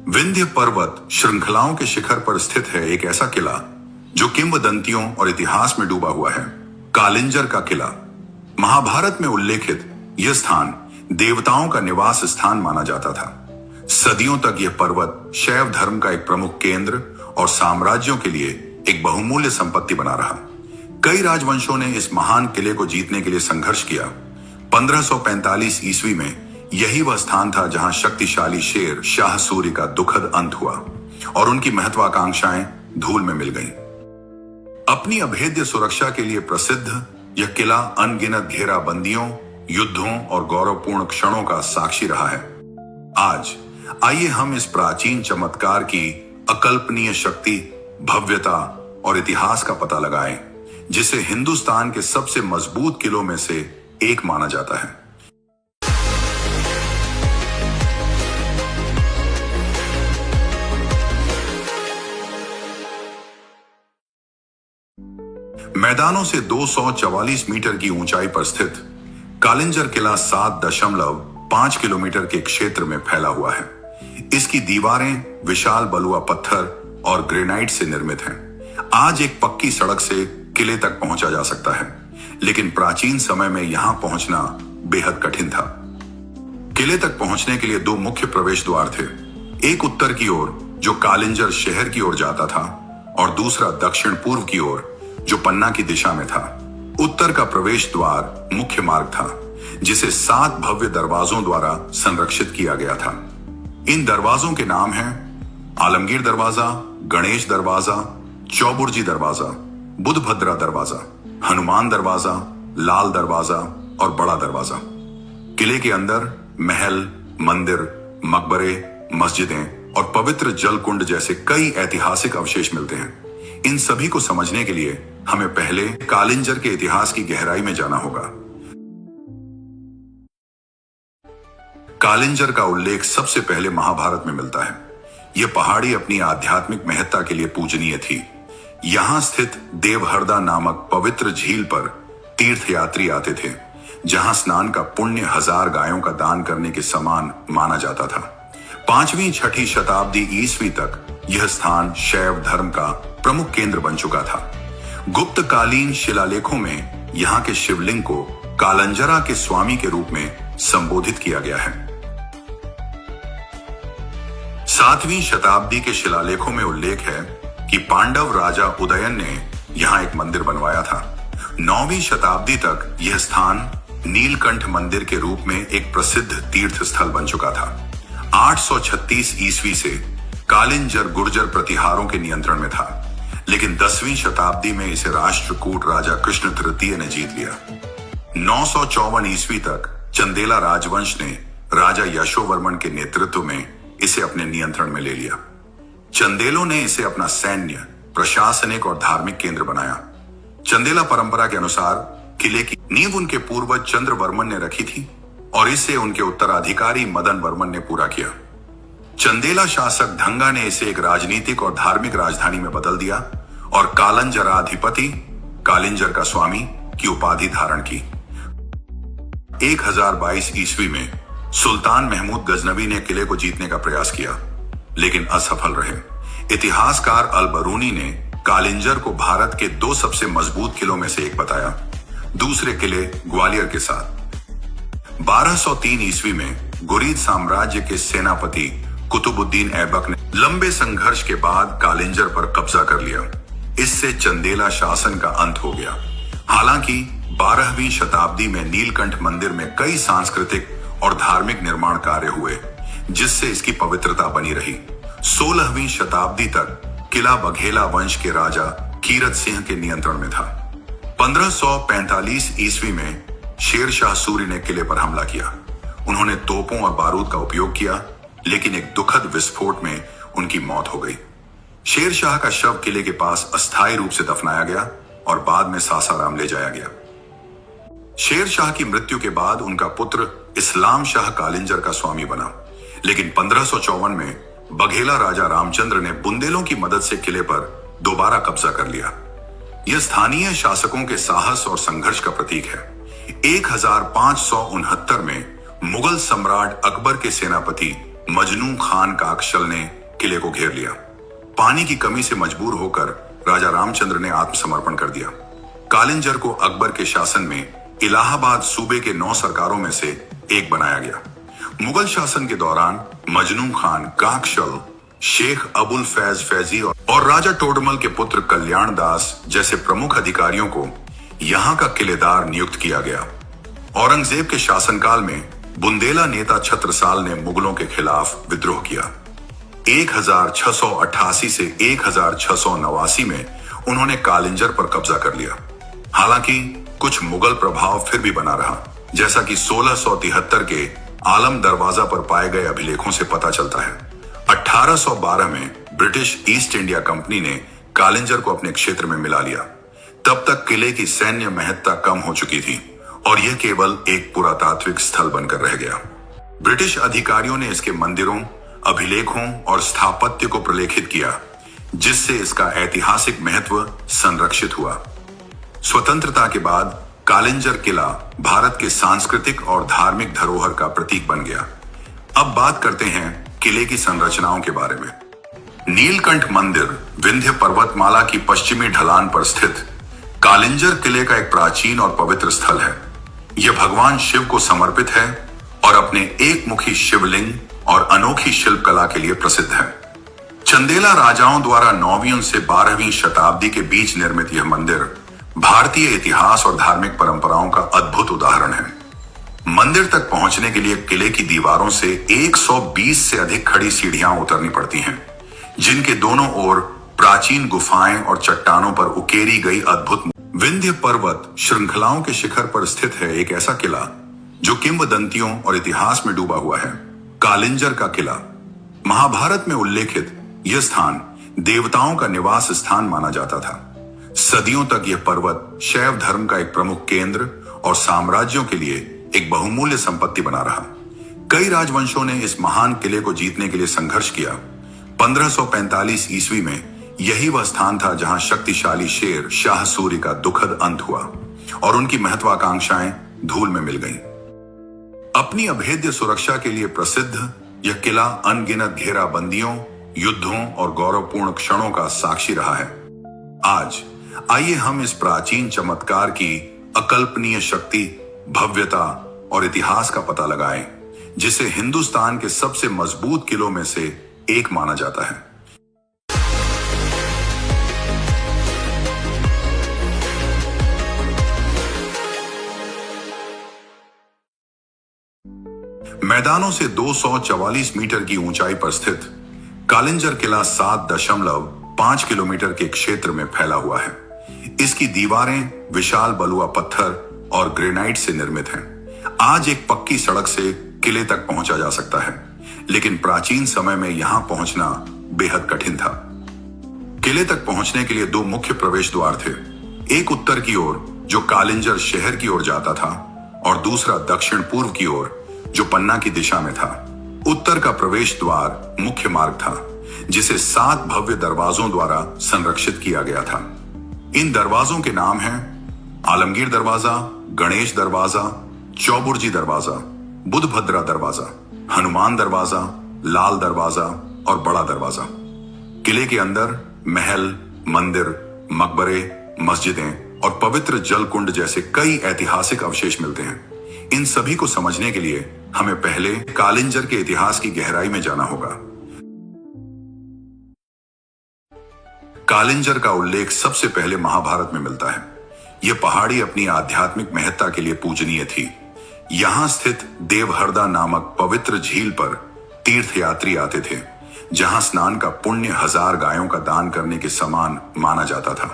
विंध्य पर्वत श्रृंखलाओं के शिखर पर स्थित है एक ऐसा किला जो किंवदंतियों और इतिहास में डूबा हुआ है। कालिंजर का किला। महाभारत में उल्लेखित यह स्थान देवताओं का निवास स्थान माना जाता था। सदियों तक यह पर्वत शैव धर्म का एक प्रमुख केंद्र और साम्राज्यों के लिए एक बहुमूल्य संपत्ति बना रहा। कई राजवंशों ने इस महान किले को जीतने के लिए संघर्ष किया। 1545 ईस्वी में यही वह स्थान था जहां शक्तिशाली शेर शाह सूरी का दुखद अंत हुआ और उनकी महत्वाकांक्षाएं धूल में मिल गईं। अपनी अभेद्य सुरक्षा के लिए प्रसिद्ध यह किला अनगिनत घेराबंदियों, युद्धों और गौरवपूर्ण क्षणों का साक्षी रहा है। आज आइए हम इस प्राचीन चमत्कार की अकल्पनीय शक्ति, भव्यता और इतिहास का पता लगाएं, जिसे हिंदुस्तान के सबसे मजबूत किलों में से एक माना जाता है। मैदानों से 244 मीटर की ऊंचाई पर स्थित कालिंजर किला 7.5 किलोमीटर के क्षेत्र में फैला हुआ है। इसकी दीवारें विशाल बलुआ पत्थर और ग्रेनाइट से निर्मित हैं। आज एक पक्की सड़क से किले तक पहुंचा जा सकता है, लेकिन प्राचीन समय में यहां पहुंचना बेहद कठिन था। किले तक पहुंचने के लिए दो मुख्य प्रवेश द्वार थे, एक उत्तर की ओर जो कालिंजर शहर की ओर जाता था और दूसरा दक्षिण पूर्व की ओर जो पन्ना की दिशा में था। उत्तर का प्रवेश द्वार मुख्य मार्ग था, जिसे 7 भव्य दरवाजों द्वारा संरक्षित किया गया था। इन दरवाजों के नाम हैं आलमगीर दरवाजा, गणेश दरवाजा, चौबुर्जी दरवाजा, बुधभद्रा दरवाजा, हनुमान दरवाजा, लाल दरवाजा और बड़ा दरवाजा। किले के अंदर महल, मंदिर, मकबरे, मस्जिदें और पवित्र जल कुंड जैसे कई ऐतिहासिक अवशेष मिलते हैं। इन सभी को समझने के लिए हमें पहले कालिंजर के इतिहास की गहराई में जाना होगा। कालिंजर का उल्लेख सबसे पहले महाभारत में मिलता है। यह पहाड़ी अपनी आध्यात्मिक महत्ता के लिए पूजनीय थी। यहां स्थित देवहरदा नामक पवित्र झील पर तीर्थयात्री आते थे, जहां स्नान का पुण्य 1000 गायों का दान करने के समान माना जाता था। 5वीं-6ठी शताब्दी ईस्वी तक यह स्थान शैव धर्म का प्रमुख केंद्र बन चुका था। गुप्तकालीन शिलालेखों में यहां के शिवलिंग को कालंजरा के स्वामी के रूप में संबोधित किया गया है। 7वीं शताब्दी के शिलालेखों में उल्लेख है कि पांडव राजा उदयन ने यहां एक मंदिर बनवाया था। 9वीं शताब्दी तक यह स्थान नीलकंठ मंदिर के रूप में एक प्रसिद्ध तीर्थ स्थल बन चुका था। 836 ईस्वी से कालिंजर गुर्जर प्रतिहारों के नियंत्रण में था, लेकिन 10वीं शताब्दी में इसे राष्ट्रकूट राजा कृष्ण तृतीय ने जीत लिया। 954 ईस्वी तक चंदेला राजवंश ने राजा यशोवर्मन के नेतृत्व में इसे अपने नियंत्रण में ले लिया। चंदेलों ने इसे अपना सैन्य, प्रशासनिक और धार्मिक केंद्र बनाया। चंदेला परंपरा के अनुसार किले की नींव उनके पूर्वज चंद्रवर्मन ने रखी थी और इसे उनके उत्तराधिकारी मदन वर्मन ने पूरा किया। चंदेला शासक ढंगा ने इसे एक राजनीतिक और धार्मिक राजधानी में बदल दिया और कालंजराधिपति, कालिंजर का स्वामी की उपाधि धारण की। 1022 ईस्वी में सुल्तान महमूद गजनवी ने किले को जीतने का प्रयास किया, लेकिन असफल रहे। इतिहासकार अल-बरूनी ने कालिंजर को भारत के 2 सबसे मजबूत किलों में से एक बताया, दूसरे किले ग्वालियर के साथ। 1203 ईस्वी में गुरीद साम्राज्य के सेनापति कुतुबुद्दीन ऐबक ने लंबे संघर्ष के बाद कालिंजर पर कब्जा कर लिया। इससे चंदेला शासन का अंत हो गया। हालांकि 12वीं शताब्दी में नीलकंठ मंदिर में कई सांस्कृतिक और धार्मिक निर्माण कार्य हुए, जिससे इसकी पवित्रता बनी रही। 16वीं शताब्दी तक किला बघेला वंश के राजा कीरत सिंह के नियंत्रण में था। 1545 ईस्वी में शेर शाह सूरी ने किले पर हमला किया। उन्होंने तोपों और बारूद का उपयोग किया, लेकिन एक दुखद विस्फोट में उनकी मौत हो गई। शेर शाह का शव किले के पास अस्थायी रूप से दफनाया गया और बाद में सासाराम ले जाया गया। शेर शाह की मृत्यु के बाद उनका पुत्र इस्लाम शाह कालिंजर का स्वामी बना, लेकिन 1554 में बघेला राजा रामचंद्र ने बुंदेलों की मदद से किले पर दोबारा कब्जा कर लिया। यह स्थानीय शासकों के साहस और संघर्ष का प्रतीक है। 1569 में मुगल सम्राट अकबर के सेनापति मजनू खान काकशल ने किले को घेर लिया। पानी की कमी से मजबूर होकर राजा रामचंद्र ने आत्मसमर्पण कर दिया। कालिंजर को अकबर के शासन में इलाहाबाद सूबे के 9 सरकारों में से एक बनाया गया। मुगल शासन के दौरान मजनू खान काकशल, शेख अबुल फैज फैजी और राजा टोडरमल के पुत्र कल्याण दास जैसे प्रमुख अधिकारियों को यहाँ का किलेदार नियुक्त किया गया। औरंगजेब के शासनकाल में बुंदेला नेता छत्रसाल ने मुगलों के खिलाफ विद्रोह किया। 1688 से 1689 में उन्होंने कालिंजर पर कब्जा कर लिया। हालांकि कुछ मुगल प्रभाव फिर भी बना रहा, जैसा कि 1673 के आलम दरवाजा पर पाए गए अभिलेखों से पता चलता है। 1812 में ब्रिटिश ईस्ट इंडिया कंपनी ने कालिंजर को अपने क्षेत्र में मिला लिया। तब तक किले की सैन्य महत्ता कम हो चुकी थी और यह केवल एक पुरातात्विक स्थल बनकर रह गया। ब्रिटिश अधिकारियों ने इसके मंदिरों, अभिलेखों और स्थापत्य को प्रलेखित किया, जिससे इसका ऐतिहासिक महत्व संरक्षित हुआ। स्वतंत्रता के बाद कालिंजर किला भारत के सांस्कृतिक और धार्मिक धरोहर का प्रतीक बन गया। अब बात करते हैं किले की संरचनाओं के बारे में। नीलकंठ मंदिर विंध्य पर्वतमाला की पश्चिमी ढलान पर स्थित कालिंजर किले का एक प्राचीन और पवित्र स्थल है। यह भगवान शिव को समर्पित है और अपने एक मुखी शिवलिंग और अनोखी शिल्पकला के लिए प्रसिद्ध है। चंदेला राजाओं द्वारा 9वीं से 12वीं शताब्दी के बीच निर्मित यह मंदिर भारतीय इतिहास और धार्मिक परंपराओं का अद्भुत उदाहरण है। मंदिर तक पहुंचने के लिए किले की दीवारों से 120 से अधिक खड़ी सीढ़ियां उतरनी पड़ती हैं, जिनके दोनों ओर प्राचीन गुफाएं और चट्टानों पर उकेरी गई अद्भुत विंध्य पर्वत श्रृंखलाओं के शिखर पर स्थित है एक ऐसा किला जो किंवदंतियों और इतिहास में डूबा हुआ है। कालिंजर का किला। महाभारत में उल्लेखित यह स्थान देवताओं का निवास स्थान माना जाता था। सदियों तक यह पर्वत शैव धर्म का एक प्रमुख केंद्र और साम्राज्यों के लिए एक बहुमूल्य संपत्ति बना रहा। कई राजवंशों ने इस महान किले को जीतने के लिए संघर्ष किया। 1545 ईस्वी में यही वह स्थान था जहां शक्तिशाली शेर शाह सूरी का दुखद अंत हुआ और उनकी महत्वाकांक्षाएं धूल में मिल गईं। अपनी अभेद्य सुरक्षा के लिए प्रसिद्ध यह किला अनगिनत घेराबंदियों, युद्धों और गौरवपूर्ण क्षणों का साक्षी रहा है। आज आइए हम इस प्राचीन चमत्कार की अकल्पनीय शक्ति, भव्यता और इतिहास का पता लगाएं, जिसे हिंदुस्तान के सबसे मजबूत किलों में से एक माना जाता है। मैदानों से 244 मीटर की ऊंचाई पर स्थित कालिंजर किला 7.5 किलोमीटर के क्षेत्र में फैला हुआ है। इसकी दीवारें विशाल बलुआ पत्थर और ग्रेनाइट से निर्मित हैं। आज एक पक्की सड़क से किले तक पहुंचा जा सकता है, लेकिन प्राचीन समय में यहां पहुंचना बेहद कठिन था। किले तक पहुंचने के लिए 2 मुख्य प्रवेश द्वार थे, एक उत्तर की ओर जो कालिंजर शहर की ओर जाता था और दूसरा दक्षिण पूर्व की ओर जो पन्ना की दिशा में था। उत्तर का प्रवेश द्वार मुख्य मार्ग था, जिसे 7 भव्य दरवाजों द्वारा संरक्षित किया गया था। इन दरवाजों के नाम हैं आलमगीर दरवाजा, गणेश दरवाजा, चौबुर्जी दरवाजा, बुधभद्रा दरवाजा, हनुमान दरवाजा, लाल दरवाजा और बड़ा दरवाजा। किले के अंदर महल, मंदिर, मकबरे, मस्जिदें और पवित्र जल कुंड जैसे कई ऐतिहासिक अवशेष मिलते हैं। इन सभी को समझने के लिए हमें पहले कालिंजर के इतिहास की गहराई में जाना होगा। कालिंजर का उल्लेख सबसे पहले महाभारत में मिलता है। यह पहाड़ी अपनी आध्यात्मिक महत्ता के लिए पूजनीय थी। यहां स्थित देवहरदा नामक पवित्र झील पर तीर्थयात्री आते थे, जहां स्नान का पुण्य 1000 गायों का दान करने के समान माना जाता था।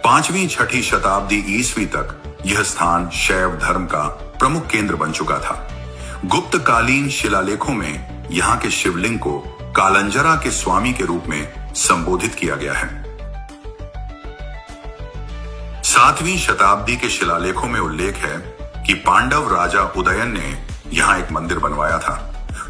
5वीं-6ठी शताब्दी ईस्वी तक यह स्थान शैव धर्म का प्रमुख केंद्र बन चुका था। गुप्तकालीन शिलालेखों में यहाँ के शिवलिंग को कालंजरा के स्वामी के रूप में संबोधित किया गया है। 7वीं शताब्दी के शिलालेखों में उल्लेख है कि पांडव राजा उदयन ने यहाँ एक मंदिर बनवाया था।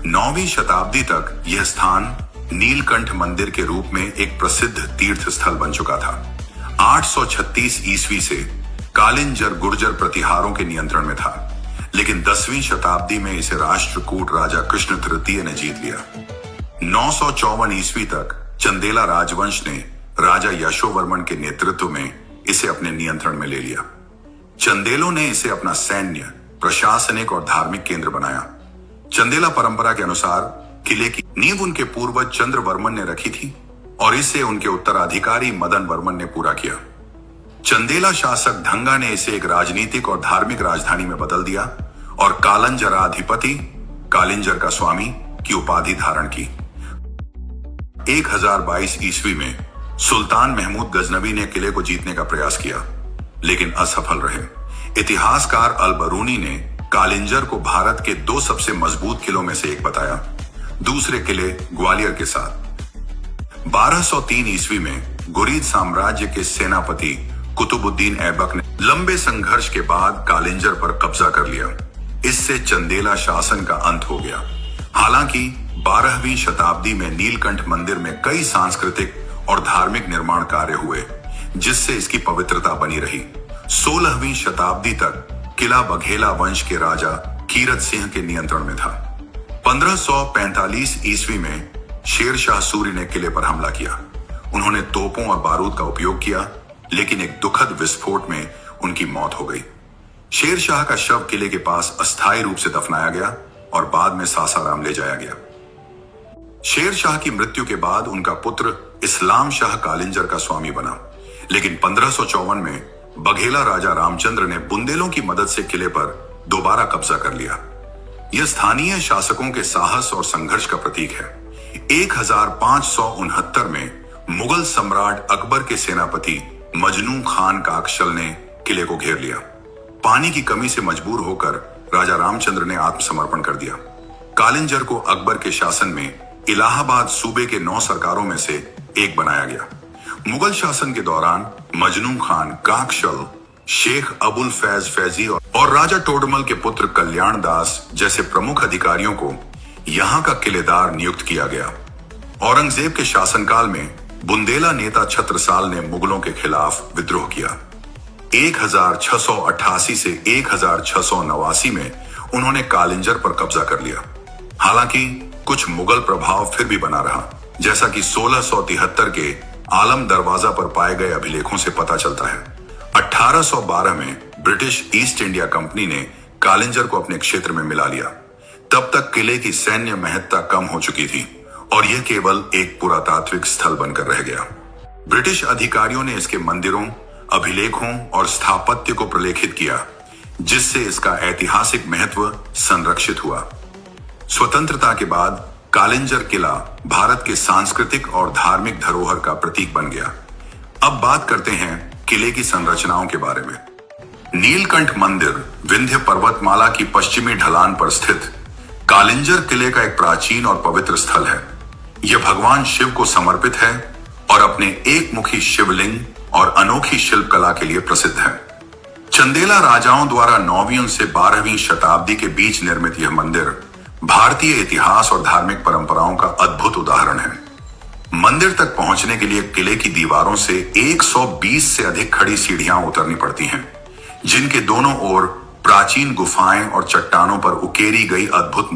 9वीं शताब्दी तक यह स्थान नीलकंठ मंदिर के रूप में एक प्रसिद्ध तीर्थ स्थल बन चुका था। 836 ईस्वी से कालिंजर गुर्जर प्रतिहारों के नियंत्रण में था, लेकिन 10वीं शताब्दी में इसे राष्ट्रकूट राजा कृष्ण तृतीय ने जीत लिया। 954 ईस्वी तक चंदेला राजवंश ने राजा यशोवर्मन के नेतृत्व में इसे अपने नियंत्रण में ले लिया। चंदेलों ने इसे अपना सैन्य, प्रशासनिक और धार्मिक केंद्र बनाया। चंदेला परंपरा के अनुसार किले की नींव उनके पूर्वज चंद्रवर्मन ने रखी थी और इसे उनके उत्तराधिकारी मदन वर्मन ने पूरा किया। चंदेला शासक ढंगा ने इसे एक राजनीतिक और धार्मिक राजधानी में बदल दिया और कालंजराधिपति, कालिंजर का स्वामी की उपाधि धारण की। 1022 ईस्वी में सुल्तान महमूद गजनवी ने किले को जीतने का प्रयास किया, लेकिन असफल रहे। इतिहासकार अल बरूनी ने कालिंजर को भारत के 2 सबसे मजबूत किलों में से एक बताया, दूसरे किले ग्वालियर के साथ। 1203 ईस्वी में घुरीद साम्राज्य के सेनापति कुतुबुद्दीन ऐबक ने लंबे संघर्ष के बाद कालिंजर पर कब्जा कर लिया। इससे चंदेला शासन का अंत हो गया। हालांकि 12वीं शताब्दी में नीलकंठ मंदिर में कई सांस्कृतिक और धार्मिक निर्माण कार्य हुए, जिससे इसकी पवित्रता बनी रही। 16वीं शताब्दी तक किला बघेला वंश के राजा कीरत सिंह के नियंत्रण में था। 1545 ईस्वी में शेर शाह सूरी ने किले पर हमला किया। उन्होंने तोपों और बारूद का उपयोग किया, लेकिन एक दुखद विस्फोट में उनकी मौत हो गई। शेर शाह का शव किले के पास अस्थायी रूप से दफनाया गया और बाद में सासाराम ले जाया गया। शेर शाह की मृत्यु के बाद उनका पुत्र इस्लाम शाह कालिंजर का स्वामी बना, लेकिन 1554 में बघेला राजा रामचंद्र ने बुंदेलों की मदद से किले पर दोबारा कब्जा कर लिया। यह स्थानीय शासकों के साहस और संघर्ष का प्रतीक है। 1569 में मुगल सम्राट अकबर के सेनापति मजनू खान काकशल ने किले को घेर लिया। पानी की कमी से मजबूर होकर राजा रामचंद्र ने आत्मसमर्पण कर दिया। कालिंजर को अकबर के शासन में इलाहाबाद सूबे के 9 सरकारों में से एक बनाया गया। मुगल शासन के दौरान मजनू खान काकशल, शेख अबुल फैज फैजी और राजा टोडरमल के पुत्र कल्याण दास जैसे प्रमुख अधिकारियों को यहां का किलेदार नियुक्त किया गया। औरंगजेब के शासनकाल में बुंदेला नेता छत्रसाल ने मुगलों के खिलाफ विद्रोह किया। 1688 से 1689 में उन्होंने कालिंजर पर कब्जा कर लिया। हालांकि कुछ मुगल प्रभाव फिर भी बना रहा, जैसा कि 1673 के आलम दरवाजा पर पाए गए अभिलेखों से पता चलता है। 1812 में ब्रिटिश ईस्ट इंडिया कंपनी ने कालिंजर को अपने क्षेत्र में मिला लिया। तब तक किले की सैन्य महत्ता कम हो चुकी थी और यह केवल एक पुरातात्विक स्थल बनकर रह गया। ब्रिटिश अधिकारियों ने इसके मंदिरों, अभिलेखों और स्थापत्य को प्रलेखित किया, जिससे इसका ऐतिहासिक महत्व संरक्षित हुआ। स्वतंत्रता के बाद कालिंजर किला भारत के सांस्कृतिक और धार्मिक धरोहर का प्रतीक बन गया। अब बात करते हैं किले की संरचनाओं के बारे में। नीलकंठ मंदिर विंध्य पर्वतमाला की पश्चिमी ढलान पर स्थित कालिंजर किले का एक प्राचीन और पवित्र स्थल है। यह भगवान शिव को समर्पित है और अपने एक मुखी शिवलिंग और अनोखी शिल्प कला के लिए प्रसिद्ध है। चंदेला राजाओं द्वारा 9वीं से 12वीं शताब्दी के बीच निर्मित यह मंदिर भारतीय इतिहास और धार्मिक परंपराओं का अद्भुत उदाहरण है। मंदिर तक पहुंचने के लिए किले की दीवारों से 120 से अधिक खड़ी सीढ़ियां उतरनी पड़ती हैं, जिनके दोनों ओर प्राचीन गुफाएं और चट्टानों पर उकेरी गई अद्भुत